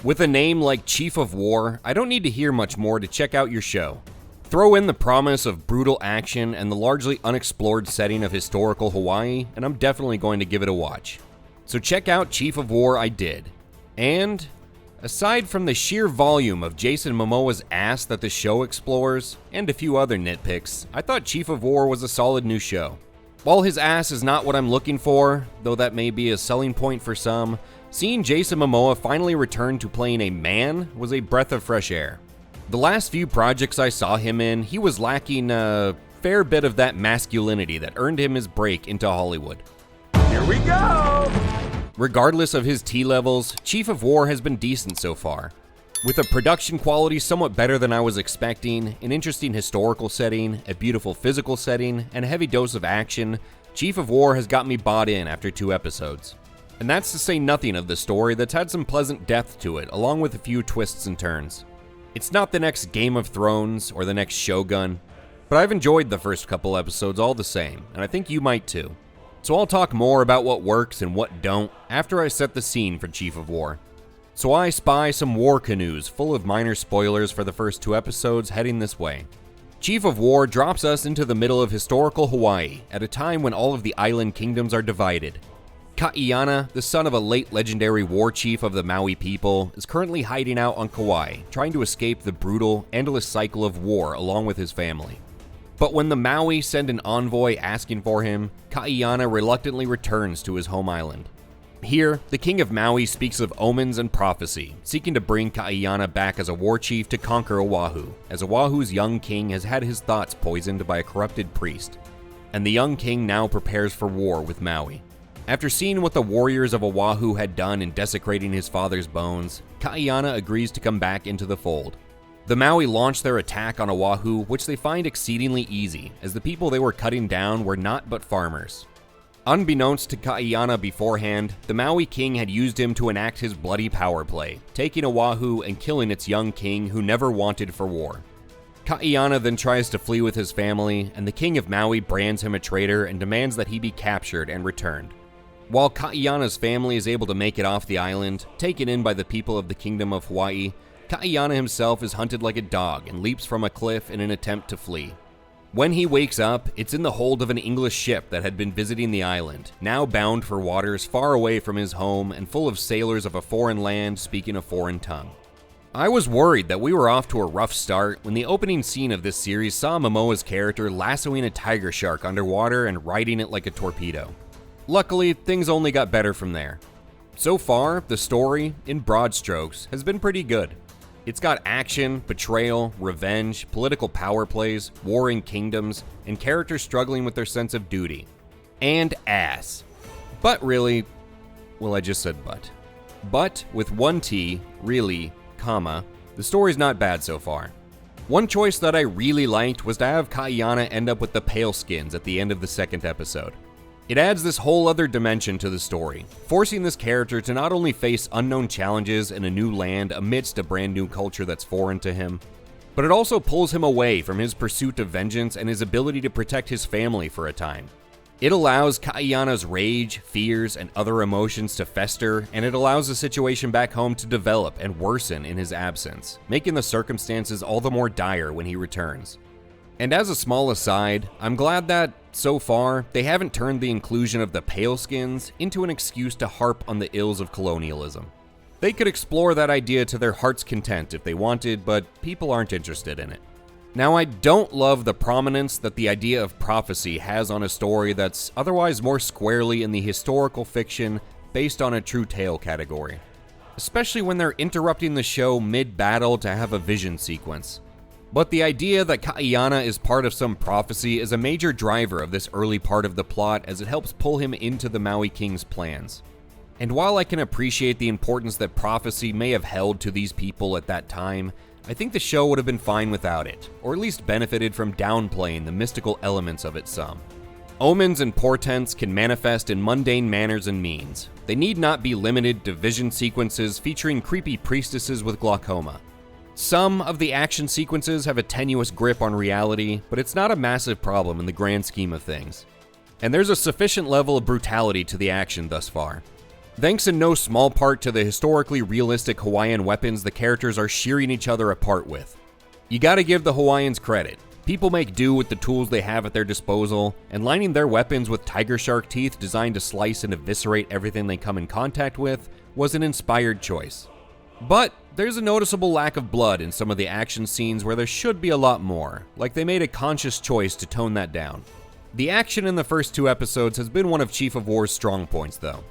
With a name like Chief of War, I don't need to hear much more to check out your show. Throw in the promise of brutal action and the largely unexplored setting of historical Hawaii, and I'm definitely going to give it a watch. So check out Chief of War I did. And aside from the sheer volume of Jason Mamoa's ass that the show explores, and a few other nitpicks, I thought Chief of War was a solid new show. While his ass is not what I'm looking for, though that may be a selling point for some, seeing Jason Mamoa finally return to playing a man was a breath of fresh air. The last few projects I saw him in, he was lacking a fair bit of that masculinity that earned him his break into Hollywood. Here we go! Regardless of his T levels, Chief of War has been decent so far. With a production quality somewhat better than I was expecting, an interesting historical setting, a beautiful physical setting, and a heavy dose of action, Chief of War has got me bought in after 2 episodes. And that's to say nothing of the story that's had some pleasant depth to it, along with a few twists and turns. It's not the next Game of Thrones or the next Shogun, but I've enjoyed the first couple episodes all the same, and I think you might too. So I'll talk more about what works and what don't after I set the scene for Chief of War. So I spy some war canoes full of minor spoilers for the first 2 episodes heading this way. Chief of War drops us into the middle of historical Hawaii at a time when all of the island kingdoms are divided. Kaiana, the son of a late legendary war chief of the Maui people, is currently hiding out on Kauai, trying to escape the brutal, endless cycle of war along with his family. But when the Maui send an envoy asking for him, Kaiana reluctantly returns to his home island. Here, the king of Maui speaks of omens and prophecy, seeking to bring Kaiana back as a war chief to conquer Oahu, as Oahu's young king has had his thoughts poisoned by a corrupted priest. And the young king now prepares for war with Maui. After seeing what the warriors of Oahu had done in desecrating his father's bones, Kaiana agrees to come back into the fold. The Maui launch their attack on Oahu, which they find exceedingly easy, as the people they were cutting down were not but farmers. Unbeknownst to Kaiana beforehand, the Maui king had used him to enact his bloody power play, taking Oahu and killing its young king who never wanted for war. Kaiana then tries to flee with his family, and the king of Maui brands him a traitor and demands that he be captured and returned. While Kaiana's family is able to make it off the island, taken in by the people of the Kingdom of Hawaii, Kaiana himself is hunted like a dog and leaps from a cliff in an attempt to flee. When he wakes up, it's in the hold of an English ship that had been visiting the island, now bound for waters far away from his home and full of sailors of a foreign land speaking a foreign tongue. I was worried that we were off to a rough start when the opening scene of this series saw Momoa's character lassoing a tiger shark underwater and riding it like a torpedo. Luckily, things only got better from there. So far, the story, in broad strokes, has been pretty good. It's got action, betrayal, revenge, political power plays, warring kingdoms, and characters struggling with their sense of duty. And ass. But really, well, I just said but. But, with 1 T, really, comma, the story's not bad so far. One choice that I really liked was to have Kaiana end up with the pale skins at the end of the 2nd episode. It adds this whole other dimension to the story, forcing this character to not only face unknown challenges in a new land amidst a brand new culture that's foreign to him, but it also pulls him away from his pursuit of vengeance and his ability to protect his family for a time. It allows Kaiana's rage, fears, and other emotions to fester, and it allows the situation back home to develop and worsen in his absence, making the circumstances all the more dire when he returns. And as a small aside, I'm glad that, so far, they haven't turned the inclusion of the pale skins into an excuse to harp on the ills of colonialism. They could explore that idea to their heart's content if they wanted, but people aren't interested in it. Now, I don't love the prominence that the idea of prophecy has on a story that's otherwise more squarely in the historical fiction based on a true tale category, especially when they're interrupting the show mid-battle to have a vision sequence. But the idea that Kaiana is part of some prophecy is a major driver of this early part of the plot as it helps pull him into the Maui King's plans. And while I can appreciate the importance that prophecy may have held to these people at that time, I think the show would have been fine without it, or at least benefited from downplaying the mystical elements of it some. Omens and portents can manifest in mundane manners and means. They need not be limited to vision sequences featuring creepy priestesses with glaucoma. Some of the action sequences have a tenuous grip on reality, but it's not a massive problem in the grand scheme of things. And there's a sufficient level of brutality to the action thus far. Thanks in no small part to the historically realistic Hawaiian weapons the characters are shearing each other apart with. You gotta give the Hawaiians credit. People make do with the tools they have at their disposal, and lining their weapons with tiger shark teeth designed to slice and eviscerate everything they come in contact with was an inspired choice. But there's a noticeable lack of blood in some of the action scenes where there should be a lot more, like they made a conscious choice to tone that down. The action in the first 2 episodes has been one of Chief of War's strong points though.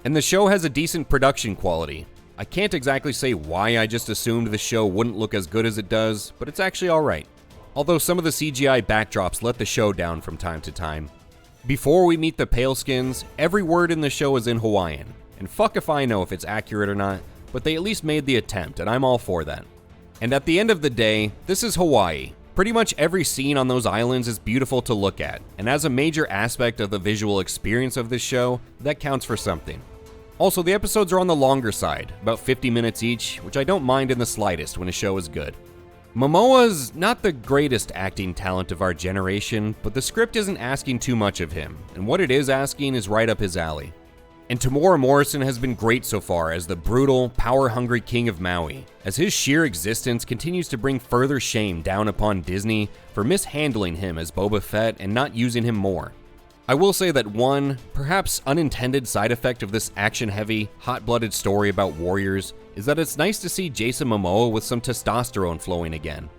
And the show has a decent production quality. I can't exactly say why I just assumed the show wouldn't look as good as it does, but it's actually alright. Although some of the CGI backdrops let the show down from time to time. Before we meet the Paleskins, every word in the show is in Hawaiian. And fuck if I know if it's accurate or not, but they at least made the attempt, and I'm all for that. And at the end of the day, this is Hawaii. Pretty much every scene on those islands is beautiful to look at, and as a major aspect of the visual experience of this show, that counts for something. Also, the episodes are on the longer side, about 50 minutes each, which I don't mind in the slightest when a show is good. Momoa's not the greatest acting talent of our generation, but the script isn't asking too much of him, and what it is asking is right up his alley. And Tamora Morrison has been great so far as the brutal, power-hungry king of Maui, as his sheer existence continues to bring further shame down upon Disney for mishandling him as Boba Fett and not using him more. I will say that one, perhaps unintended side effect of this action-heavy, hot-blooded story about warriors is that it's nice to see Jason Mamoa with some testosterone flowing again.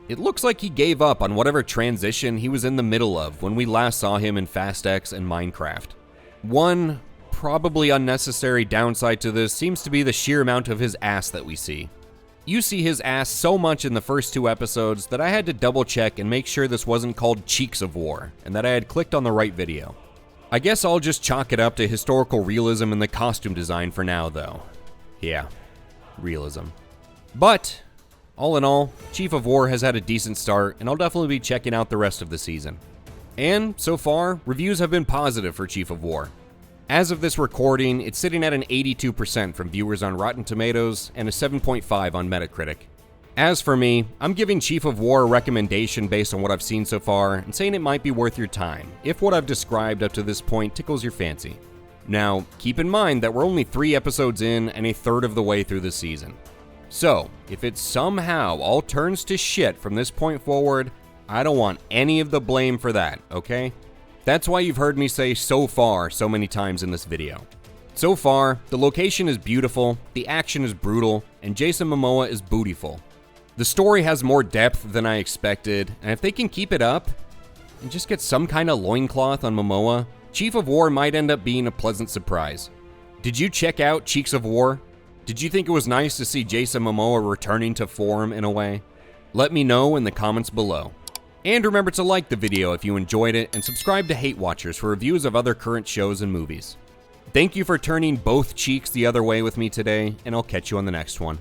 It looks like he gave up on whatever transition he was in the middle of when we last saw him in Fast X and Minecraft. One probably unnecessary downside to this seems to be the sheer amount of his ass that we see. You see his ass so much in the first 2 episodes that I had to double check and make sure this wasn't called Cheeks of War, and that I had clicked on the right video. I guess I'll just chalk it up to historical realism in the costume design for now though. Yeah, realism. But, all in all, Chief of War has had a decent start, and I'll definitely be checking out the rest of the season. And, so far, reviews have been positive for Chief of War. As of this recording, it's sitting at an 82% from viewers on Rotten Tomatoes and a 7.5 on Metacritic. As for me, I'm giving Chief of War a recommendation based on what I've seen so far and saying it might be worth your time, if what I've described up to this point tickles your fancy. Now, keep in mind that we're only 3 episodes in and a third of the way through the season. So, if it somehow all turns to shit from this point forward, I don't want any of the blame for that, okay? That's why you've heard me say "so far" so many times in this video. So far, the location is beautiful, the action is brutal, and Jason Mamoa is bootyful. The story has more depth than I expected, and if they can keep it up, and just get some kind of loincloth on Mamoa, Chief of War might end up being a pleasant surprise. Did you check out Cheeks of War? Did you think it was nice to see Jason Mamoa returning to form in a way? Let me know in the comments below. And remember to like the video if you enjoyed it, and subscribe to Hatewatchers for reviews of other current shows and movies. Thank you for turning both cheeks the other way with me today, and I'll catch you on the next one.